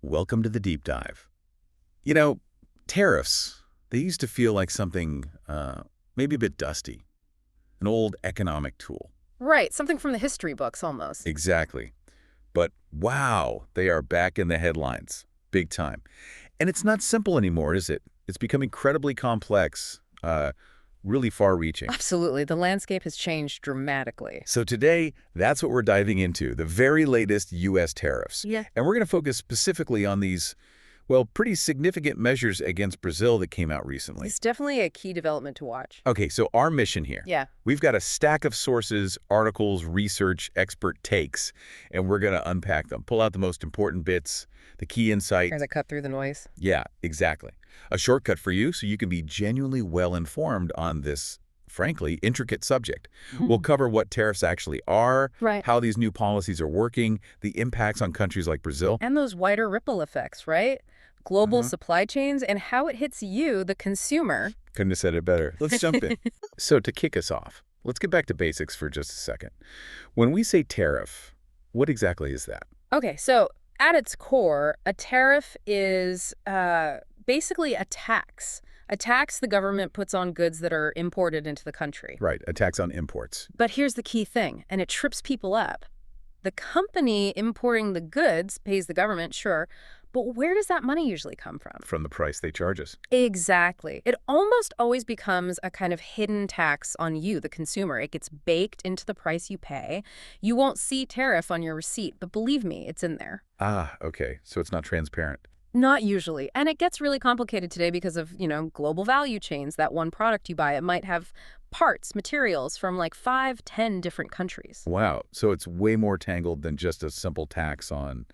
Welcome to the deep dive. You know, tariffs, they used to feel like something maybe a bit dusty, an old economic tool. Right, something from the history books almost. Exactly. But wow, they are back in the headlines, big time. And it's not simple anymore, is it? It's become incredibly complex, really far-reaching. Absolutely, the landscape has changed dramatically. So today, that's what we're diving into, the very latest U.S. tariffs. Yeah. And we're going to focus specifically on these, well, pretty significant measures against Brazil that came out recently. It's definitely a key development to watch. Okay, so our mission here. Yeah. We've got a stack of sources, articles, research, expert takes, and we're going to unpack them, pull out the most important bits, the key insights. Trying to cut through the noise. Yeah, exactly. A shortcut for you so you can be genuinely well-informed on this, frankly, intricate subject. We'll cover what tariffs actually are, Right. how these new policies are working, the impacts on countries like Brazil. And those wider ripple effects, right? Global supply chains and how it hits you, the consumer. Couldn't have said it better. Let's jump in. So to kick us off, let's get back to basics for just a second. When we say tariff, what exactly is that? Okay, so at its core, a tariff is basically a tax. A tax the government puts on goods that are imported into the country. Right, a tax on imports. But here's the key thing, and it trips people up. The company importing the goods pays the government, sure, but where does that money usually come from? From the price they charge us. Exactly. It almost always becomes a kind of hidden tax on you, the consumer. It gets baked into the price you pay. You won't see tariff on your receipt, but believe me, it's in there. Ah, okay, so it's not transparent. Not usually. And it gets really complicated today because of, global value chains. That one product you buy, it might have parts, materials from like 5, 10 different countries. Wow, so it's way more tangled than just a simple tax on,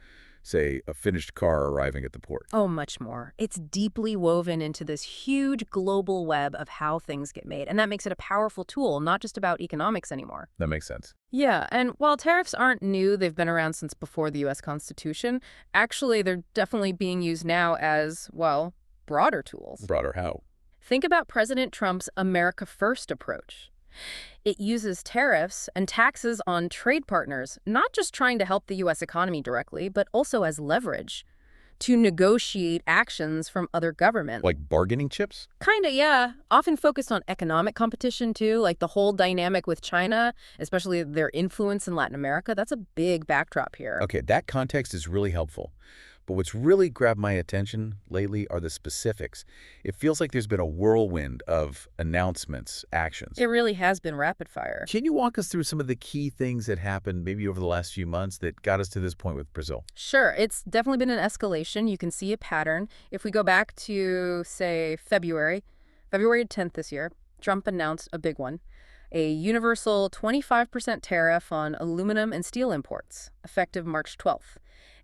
say, a finished car arriving at the port. Oh, much more. It's deeply woven into this huge global web of how things get made. And that makes it a powerful tool, not just about economics anymore. That makes sense. Yeah, and while tariffs aren't new, they've been around since before the U.S. Constitution. Actually, they're definitely being used now as, well, broader tools. Broader how? Think about President Trump's America First approach. It uses tariffs and taxes on trade partners, not just trying to help the U.S. economy directly, but also as leverage to negotiate actions from other governments. Like bargaining chips? Kinda, yeah. Often focused on economic competition, too, like the whole dynamic with China, especially their influence in Latin America. That's a big backdrop here. Okay, that context is really helpful. But what's really grabbed my attention lately are the specifics. It feels like there's been a whirlwind of announcements, actions. It really has been rapid fire. Can you walk us through some of the key things that happened maybe over the last few months that got us to this point with Brazil? Sure, it's definitely been an escalation. You can see a pattern. If we go back to, say, February 10th this year, Trump announced a big one. A universal 25% tariff on aluminum and steel imports, effective March 12th.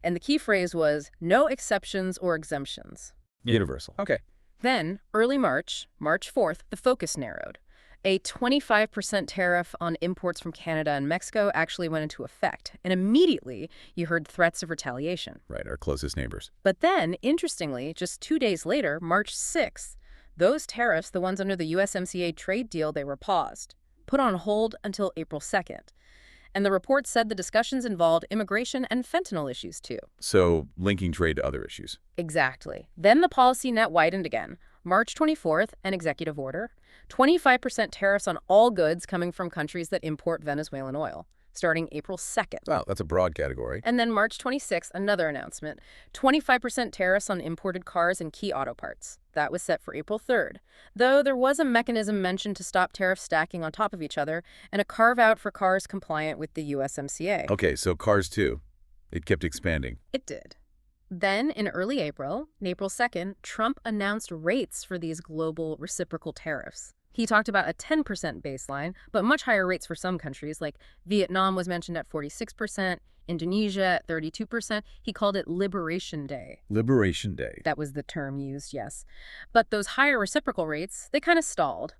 And the key phrase was, no exceptions or exemptions. Universal. Okay. Then, early March 4th, the focus narrowed. A 25% tariff on imports from Canada and Mexico actually went into effect. And immediately, you heard threats of retaliation. Right, our closest neighbors. But then, interestingly, just 2 days later, March 6th, those tariffs, the ones under the USMCA trade deal, they were paused, put on hold until April 2nd. And the report said the discussions involved immigration and fentanyl issues, too. So, linking trade to other issues. Exactly. Then the policy net widened again. March 24th, an executive order. 25% tariffs on all goods coming from countries that import Venezuelan oil, starting April 2nd. Wow, that's a broad category. And then March 26th, another announcement. 25% tariffs on imported cars and key auto parts. That was set for April 3rd. Though there was a mechanism mentioned to stop tariffs stacking on top of each other and a carve-out for cars compliant with the USMCA. Okay, so cars too. It kept expanding. It did. Then, in early April, on April 2nd, Trump announced rates for these global reciprocal tariffs. He talked about a 10% baseline, but much higher rates for some countries, like Vietnam was mentioned at 46%, Indonesia at 32%. He called it Liberation Day. Liberation Day. That was the term used, yes. But those higher reciprocal rates, they kind of stalled.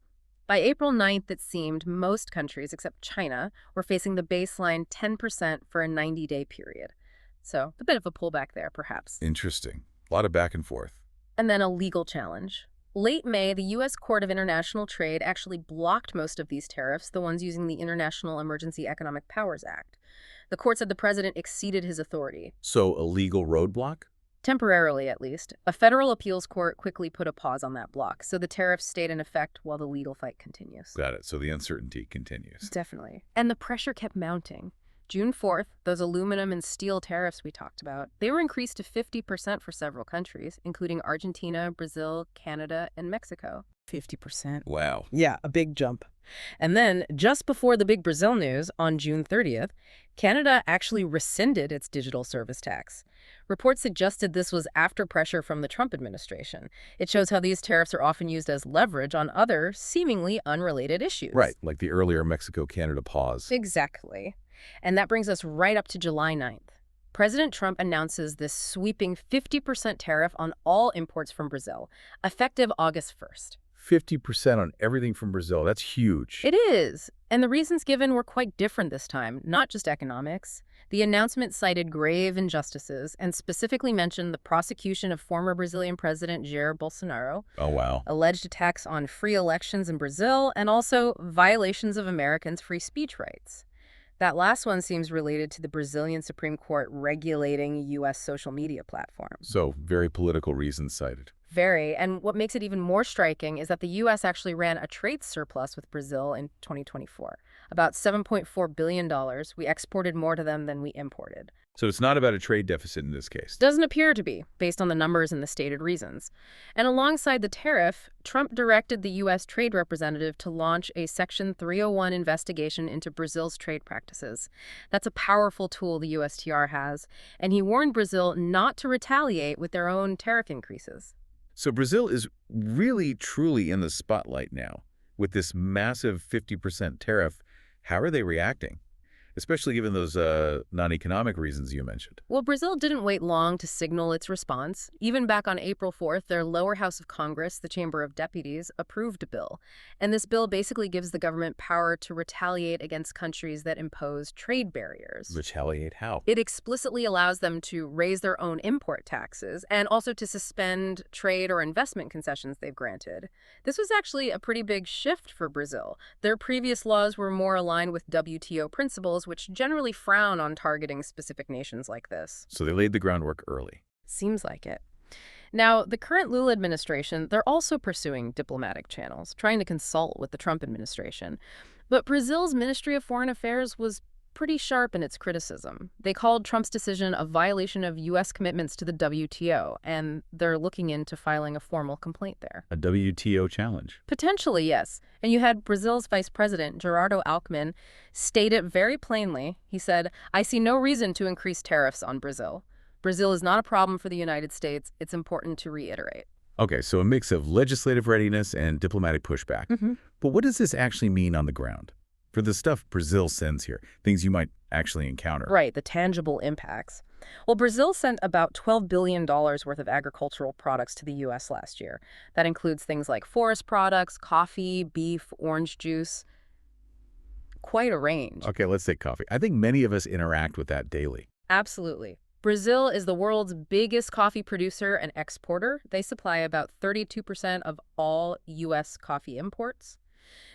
By April 9th, it seemed most countries, except China, were facing the baseline 10% for a 90-day period. So a bit of a pullback there, perhaps. Interesting. A lot of back and forth. And then a legal challenge. Late May, the U.S. Court of International Trade actually blocked most of these tariffs, the ones using the International Emergency Economic Powers Act. The court said the president exceeded his authority. So a legal roadblock? Temporarily, at least. A federal appeals court quickly put a pause on that block, so the tariffs stayed in effect while the legal fight continues. Got it. So the uncertainty continues. Definitely. And the pressure kept mounting. June 4th, those aluminum and steel tariffs we talked about, they were increased to 50% for several countries, including Argentina, Brazil, Canada, and Mexico. 50%. Wow. Yeah, a big jump. And then, just before the big Brazil news, on June 30th, Canada actually rescinded its digital service tax. Reports suggested this was after pressure from the Trump administration. It shows how these tariffs are often used as leverage on other, seemingly unrelated issues. Right, like the earlier Mexico-Canada pause. Exactly. And that brings us right up to July 9th. President Trump announces this sweeping 50% tariff on all imports from Brazil, effective August 1st. 50% on everything from Brazil. That's huge. It is. And the reasons given were quite different this time, not just economics. The announcement cited grave injustices and specifically mentioned the prosecution of former Brazilian President Jair Bolsonaro, Oh, wow. alleged attacks on free elections in Brazil, and also violations of Americans' free speech rights. That last one seems related to the Brazilian Supreme Court regulating U.S. social media platforms. So, very political reasons cited. Very. And what makes it even more striking is that the U.S. actually ran a trade surplus with Brazil in 2024. About $7.4 billion. We exported more to them than we imported. So it's not about a trade deficit in this case. Doesn't appear to be, based on the numbers and the stated reasons. And alongside the tariff, Trump directed the U.S. Trade Representative to launch a Section 301 investigation into Brazil's trade practices. That's a powerful tool the USTR has, and he warned Brazil not to retaliate with their own tariff increases. So Brazil is really, truly in the spotlight now. With this massive 50% tariff, how are they reacting? Especially given those non-economic reasons you mentioned. Well, Brazil didn't wait long to signal its response. Even back on April 4th, their lower house of Congress, the Chamber of Deputies, approved a bill. And this bill basically gives the government power to retaliate against countries that impose trade barriers. Retaliate how? It explicitly allows them to raise their own import taxes and also to suspend trade or investment concessions they've granted. This was actually a pretty big shift for Brazil. Their previous laws were more aligned with WTO principles, which generally frown on targeting specific nations like this. So they laid the groundwork early. Seems like it. Now, the current Lula administration, they're also pursuing diplomatic channels, trying to consult with the Trump administration. But Brazil's Ministry of Foreign Affairs was pretty sharp in its criticism. They called Trump's decision a violation of U.S. commitments to the WTO, and they're looking into filing a formal complaint there. A WTO challenge. Potentially, yes. And you had Brazil's Vice President, Gerardo Alckmin, state it very plainly. He said, "I see no reason to increase tariffs on Brazil. Brazil is not a problem for the United States. It's important to reiterate." Okay, so a mix of legislative readiness and diplomatic pushback. But what does this actually mean on the ground? For the stuff Brazil sends here, things you might actually encounter. Right, the tangible impacts. Well, Brazil sent about $12 billion worth of agricultural products to the U.S. last year. That includes things like forest products, coffee, beef, orange juice. Quite a range. Okay, let's take coffee. I think many of us interact with that daily. Absolutely. Brazil is the world's biggest coffee producer and exporter. They supply about 32% of all U.S. coffee imports.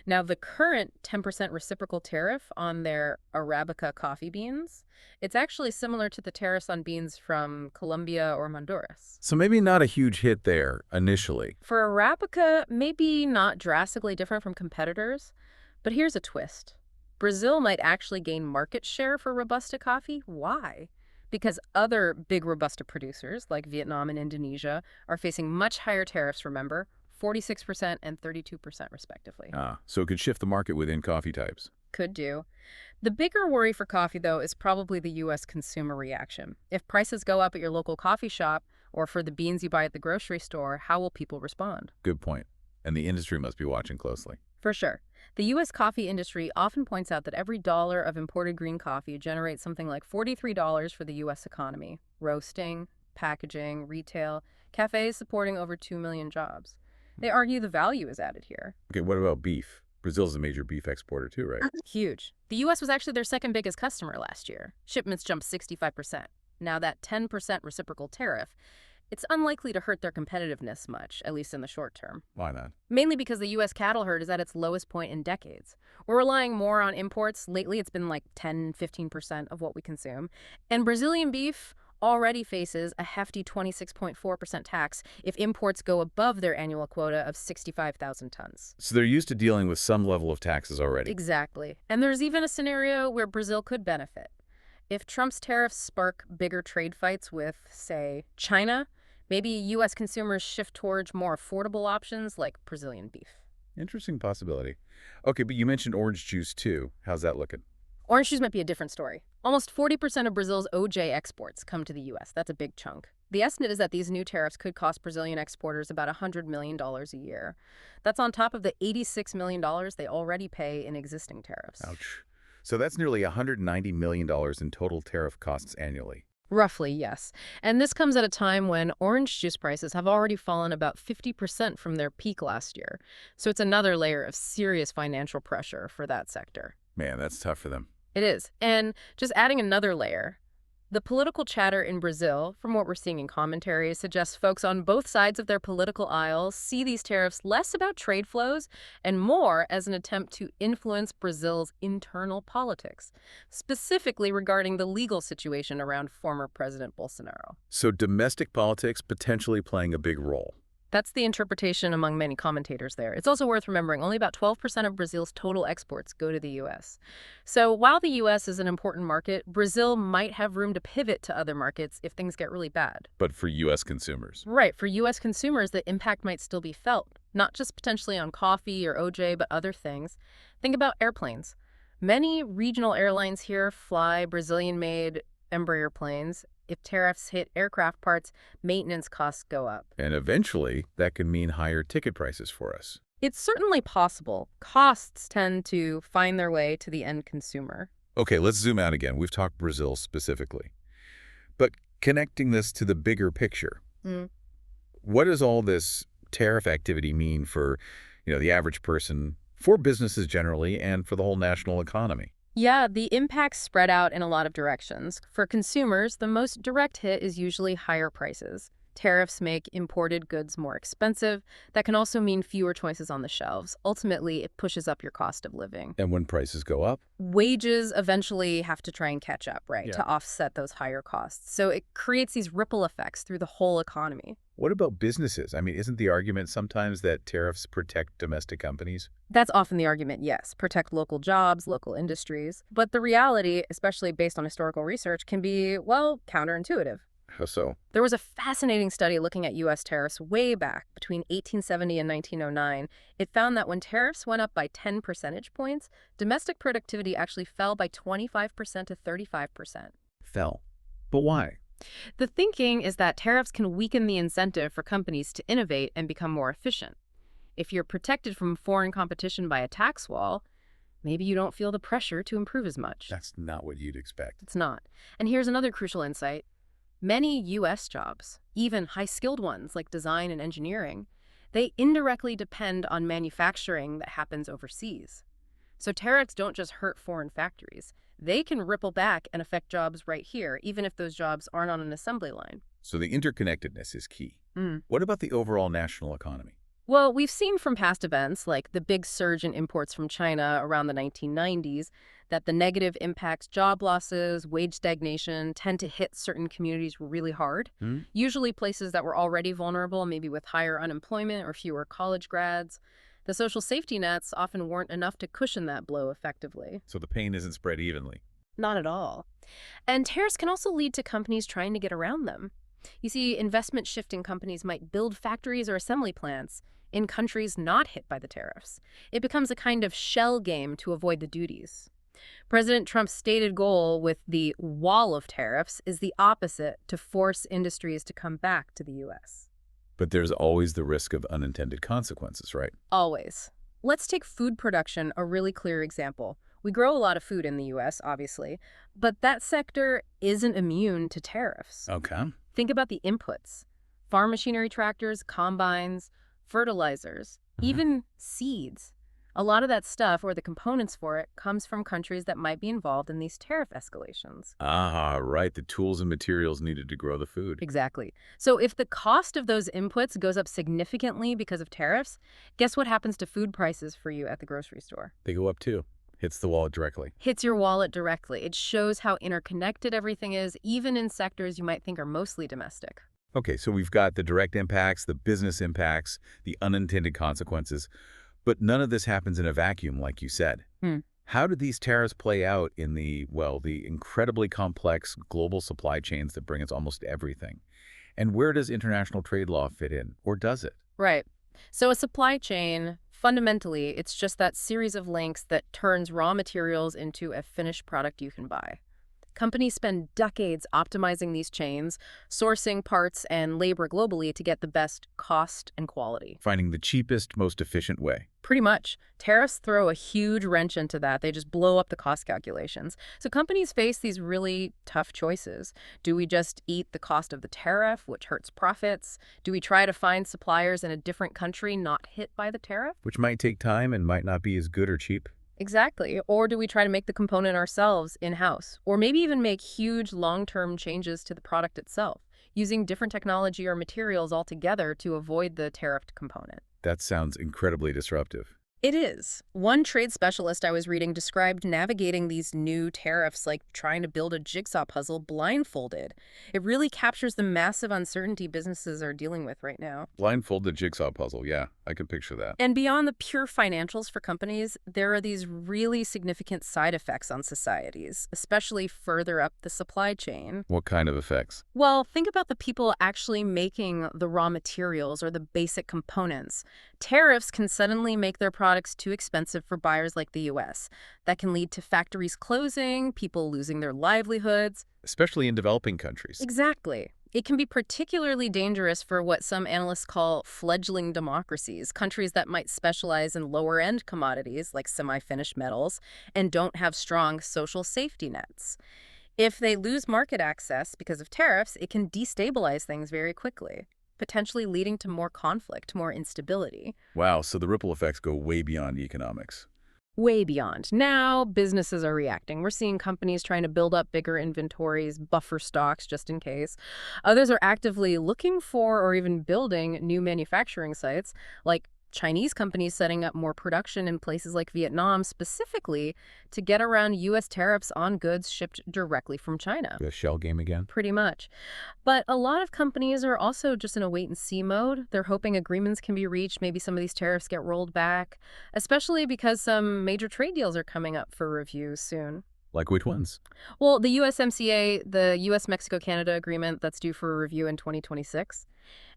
Now, the current 10% reciprocal tariff on their Arabica coffee beans, it's actually similar to the tariffs on beans from Colombia or Honduras. So maybe not a huge hit there initially. For Arabica, maybe not drastically different from competitors, but here's a twist. Brazil might actually gain market share for Robusta coffee. Why? Because other big Robusta producers, like Vietnam and Indonesia, are facing much higher tariffs, remember? 46% and 32% respectively. So it could shift the market within coffee types. Could do. The bigger worry for coffee, though, is probably the U.S. consumer reaction. If prices go up at your local coffee shop or for the beans you buy at the grocery store, how will people respond? Good point. And the industry must be watching closely. For sure. The U.S. coffee industry often points out that every dollar of imported green coffee generates something like $43 for the U.S. economy. Roasting, packaging, retail, cafes supporting over 2 million jobs. They argue the value is added here. Okay, what about beef? Brazil's a major beef exporter too, right? Huge. The U.S. was actually their second biggest customer last year. Shipments jumped 65%. Now that 10% reciprocal tariff, it's unlikely to hurt their competitiveness much, at least in the short term. Why not? Mainly because the U.S. cattle herd is at its lowest point in decades. We're relying more on imports. Lately, it's been like 10, 15% of what we consume. And Brazilian beef, already faces a hefty 26.4% tax if imports go above their annual quota of 65,000 tons. So they're used to dealing with some level of taxes already. Exactly. And there's even a scenario where Brazil could benefit. If Trump's tariffs spark bigger trade fights with, say, China, maybe U.S. consumers shift towards more affordable options like Brazilian beef. Interesting possibility. Okay, but you mentioned orange juice too. How's that looking? Orange juice might be a different story. Almost 40% of Brazil's OJ exports come to the U.S. That's a big chunk. The estimate is that these new tariffs could cost Brazilian exporters about $100 million a year. That's on top of the $86 million they already pay in existing tariffs. Ouch. So that's nearly $190 million in total tariff costs annually. Roughly, yes. And this comes at a time when orange juice prices have already fallen about 50% from their peak last year. So it's another layer of serious financial pressure for that sector. Man, that's tough for them. It is. And just adding another layer, the political chatter in Brazil, from what we're seeing in commentaries, suggests folks on both sides of their political aisle see these tariffs less about trade flows and more as an attempt to influence Brazil's internal politics, specifically regarding the legal situation around former President Bolsonaro. So domestic politics potentially playing a big role. That's the interpretation among many commentators there. It's also worth remembering only about 12% of Brazil's total exports go to the U.S. So while the U.S. is an important market, Brazil might have room to pivot to other markets if things get really bad. But for U.S. consumers. Right. For U.S. consumers, the impact might still be felt, not just potentially on coffee or OJ, but other things. Think about airplanes. Many regional airlines here fly Brazilian-made Embraer planes. If tariffs hit aircraft parts, maintenance costs go up. And eventually, that can mean higher ticket prices for us. It's certainly possible. Costs tend to find their way to the end consumer. Okay, let's zoom out again. We've talked Brazil specifically. But connecting this to the bigger picture, what does all this tariff activity mean for, the average person, for businesses generally, and for the whole national economy? Yeah, the impacts spread out in a lot of directions. For consumers, the most direct hit is usually higher prices. Tariffs make imported goods more expensive. That can also mean fewer choices on the shelves. Ultimately, it pushes up your cost of living. And when prices go up? Wages eventually have to try and catch up, right, Yeah. to offset those higher costs. So it creates these ripple effects through the whole economy. What about businesses? I mean, isn't the argument sometimes that tariffs protect domestic companies? That's often the argument, yes, protect local jobs, local industries. But the reality, especially based on historical research, can be, well, counterintuitive. How so? There was a fascinating study looking at U.S. tariffs way back between 1870 and 1909. It found that when tariffs went up by 10 percentage points, domestic productivity actually fell by 25% to 35%. Fell. But why? The thinking is that tariffs can weaken the incentive for companies to innovate and become more efficient. If you're protected from foreign competition by a tax wall, maybe you don't feel the pressure to improve as much. That's not what you'd expect. It's not. And here's another crucial insight. Many U.S. jobs, even high-skilled ones like design and engineering, they indirectly depend on manufacturing that happens overseas. So tariffs don't just hurt foreign factories. They can ripple back and affect jobs right here, even if those jobs aren't on an assembly line. So the interconnectedness is key. What about the overall national economy? Well, we've seen from past events, like the big surge in imports from China around the 1990s, that the negative impacts, job losses, wage stagnation, tend to hit certain communities really hard. Usually places that were already vulnerable, maybe with higher unemployment or fewer college grads. The social safety nets often weren't enough to cushion that blow effectively. So the pain isn't spread evenly. Not at all. And tariffs can also lead to companies trying to get around them. You see, investment shifting companies might build factories or assembly plants in countries not hit by the tariffs. It becomes a kind of shell game to avoid the duties. President Trump's stated goal with the wall of tariffs is the opposite, to force industries to come back to the U.S. But there's always the risk of unintended consequences, right? Always. Let's take food production, a really clear example. We grow a lot of food in the U.S., obviously, but that sector isn't immune to tariffs. Okay. Think about the inputs. Farm machinery, tractors, combines, fertilizers, even seeds. A lot of that stuff, or the components for it, comes from countries that might be involved in these tariff escalations. Ah, right. The tools and materials needed to grow the food. Exactly. So if the cost of those inputs goes up significantly because of tariffs, guess what happens to food prices for you at the grocery store? They go up too. Hits the wallet directly. Hits your wallet directly. It shows how interconnected everything is, even in sectors you might think are mostly domestic. Okay, so we've got the direct impacts, the business impacts, the unintended consequences, but none of this happens in a vacuum, like you said. Hmm. How do these tariffs play out in the incredibly complex global supply chains that bring us almost everything? And where does international trade law fit in, or does it? Right. So a supply chain, fundamentally, it's just that series of links that turns raw materials into a finished product you can buy. Companies spend decades optimizing these chains, sourcing parts and labor globally to get the best cost and quality. Finding the cheapest, most efficient way. Pretty much. Tariffs throw a huge wrench into that. They just blow up the cost calculations. So companies face these really tough choices. Do we just eat the cost of the tariff, which hurts profits? Do we try to find suppliers in a different country not hit by the tariff? Which might take time and might not be as good or cheap. Exactly. Or do we try to make the component ourselves in-house? Or maybe even make huge long-term changes to the product itself, using different technology or materials altogether to avoid the tariffed component. That sounds incredibly disruptive. It is. One trade specialist I was reading described navigating these new tariffs like trying to build a jigsaw puzzle blindfolded. It really captures the massive uncertainty businesses are dealing with right now. Blindfold the jigsaw puzzle, yeah, I can picture that. And beyond the pure financials for companies, there are these really significant side effects on societies, especially further up the supply chain. What kind of effects? Well, think about the people actually making the raw materials or the basic components. Tariffs can suddenly make their products too expensive for buyers like the U.S. That can lead to factories closing, people losing their livelihoods. Especially in developing countries. Exactly. It can be particularly dangerous for what some analysts call fledgling democracies, countries that might specialize in lower-end commodities like semi-finished metals and don't have strong social safety nets. If they lose market access because of tariffs, it can destabilize things very quickly, potentially leading to more conflict, more instability. Wow, so the ripple effects go way beyond economics. Way beyond. Now, businesses are reacting. We're seeing companies trying to build up bigger inventories, buffer stocks just in case. Others are actively looking for or even building new manufacturing sites, like Chinese companies setting up more production in places like Vietnam specifically to get around U.S. tariffs on goods shipped directly from China. The shell game again? Pretty much. But a lot of companies are also just in a wait-and-see mode. They're hoping agreements can be reached. Maybe some of these tariffs get rolled back, especially because some major trade deals are coming up for review soon. Like which ones? Well, the USMCA, the U.S.-Mexico-Canada agreement that's due for review in 2026,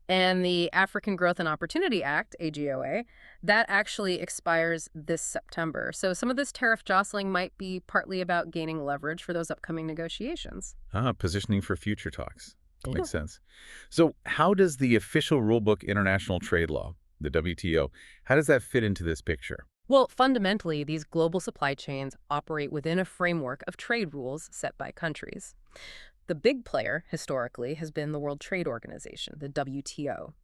and the African Growth and Opportunity Act, AGOA, that actually expires this September. So some of this tariff jostling might be partly about gaining leverage for those upcoming negotiations. Positioning for future talks. That Yeah. makes sense. So how does the official rulebook international trade law, the WTO, how does that fit into this picture? Well, fundamentally, these global supply chains operate within a framework of trade rules set by countries. The big player, historically, has been the World Trade Organization, the WTO.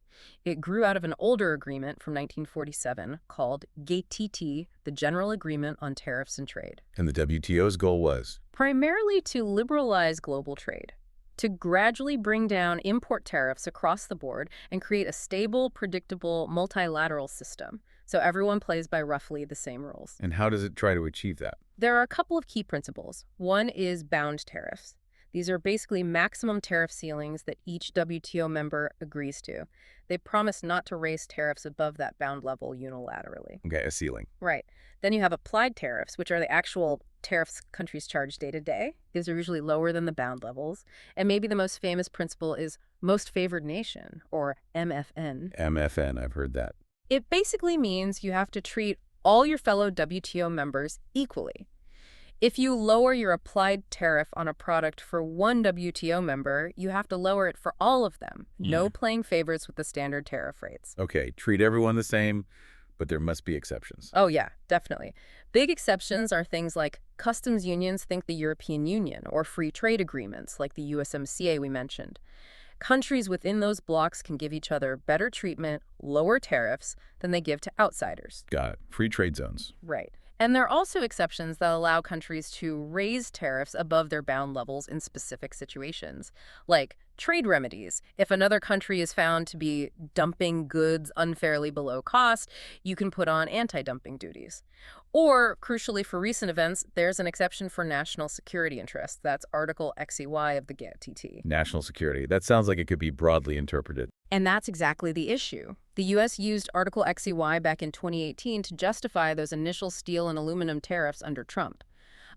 It grew out of an older agreement from 1947 called GATT, the General Agreement on Tariffs and Trade. And the WTO's goal was? Primarily to liberalize global trade, to gradually bring down import tariffs across the board and create a stable, predictable, multilateral system, so everyone plays by roughly the same rules. And how does it try to achieve that? There are a couple of key principles. One is bound tariffs. These are basically maximum tariff ceilings that each WTO member agrees to. They promise not to raise tariffs above that bound level unilaterally. Okay, a ceiling. Right. Then you have applied tariffs, which are the actual tariffs countries charge day to day. These are usually lower than the bound levels. And maybe the most famous principle is most favored nation, or MFN. MFN, I've heard that. It basically means you have to treat all your fellow WTO members equally. If you lower your applied tariff on a product for one WTO member, you have to lower it for all of them. No playing favorites with the standard tariff rates. Okay, treat everyone the same, but there must be exceptions. Oh, yeah, definitely. Big exceptions are things like customs unions think the European Union, or free trade agreements like the USMCA we mentioned. Countries within those blocs can give each other better treatment, lower tariffs, than they give to outsiders. Got it. Free trade zones. Right. And there are also exceptions that allow countries to raise tariffs above their bound levels in specific situations, like Trade remedies. If another country is found to be dumping goods unfairly below cost, you can put on anti-dumping duties. Or, crucially for recent events, there's an exception for national security interests. That's Article XEY of the GATT. National security. That sounds like it could be broadly interpreted. And that's exactly the issue. The U.S. used Article XEY back in 2018 to justify those initial steel and aluminum tariffs under Trump.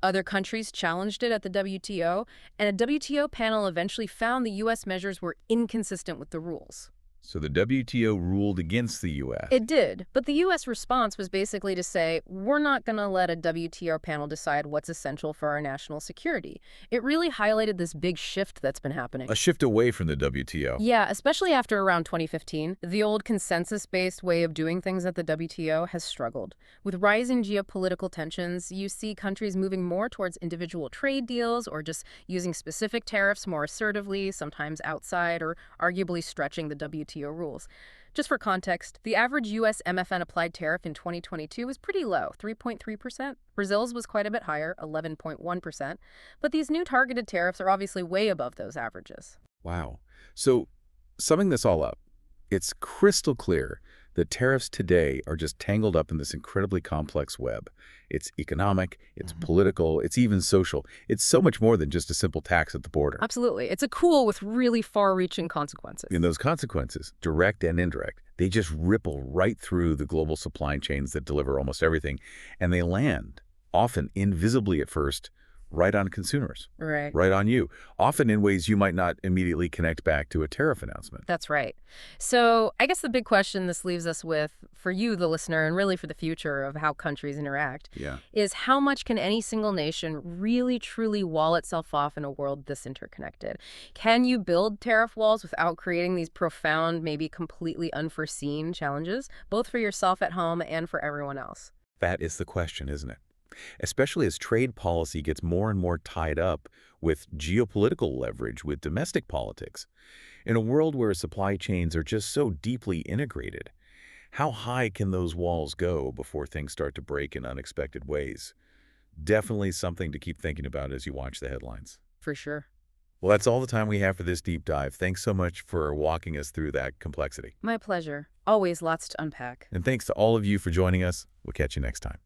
Other countries challenged it at the WTO, and a WTO panel eventually found the U.S. measures were inconsistent with the rules. So the WTO ruled against the U.S. It did, but the U.S. response was basically to say, we're not going to let a WTO panel decide what's essential for our national security. It really highlighted this big shift that's been happening. A shift away from the WTO. Yeah, especially after around 2015, the old consensus-based way of doing things at the WTO has struggled. With rising geopolitical tensions, you see countries moving more towards individual trade deals or just using specific tariffs more assertively, sometimes outside or arguably stretching the WTO rules. Just for context, the average U.S. MFN applied tariff in 2022 was pretty low, 3.3%. Brazil's was quite a bit higher, 11.1%. But these new targeted tariffs are obviously way above those averages. Wow. So summing this all up, it's crystal clear that tariffs today are just tangled up in this incredibly complex web. It's economic, it's political, it's even social. It's so much more than just a simple tax at the border. Absolutely. It's a tool with really far-reaching consequences. And those consequences, direct and indirect, they just ripple right through the global supply chains that deliver almost everything, and they land, often invisibly at first, right on consumers, Right. right on you, often in ways you might not immediately connect back to a tariff announcement. That's right. So I guess the big question this leaves us with, for you, the listener, and really for the future of how countries interact, Yeah. is how much can any single nation really, truly wall itself off in a world this interconnected? Can you build tariff walls without creating these profound, maybe completely unforeseen challenges, both for yourself at home and for everyone else? That is the question, isn't it? Especially as trade policy gets more and more tied up with geopolitical leverage with domestic politics. In a world where supply chains are just so deeply integrated, how high can those walls go before things start to break in unexpected ways? Definitely something to keep thinking about as you watch the headlines. For sure. Well, that's all the time we have for this deep dive. Thanks so much for walking us through that complexity. My pleasure. Always lots to unpack. And thanks to all of you for joining us. We'll catch you next time.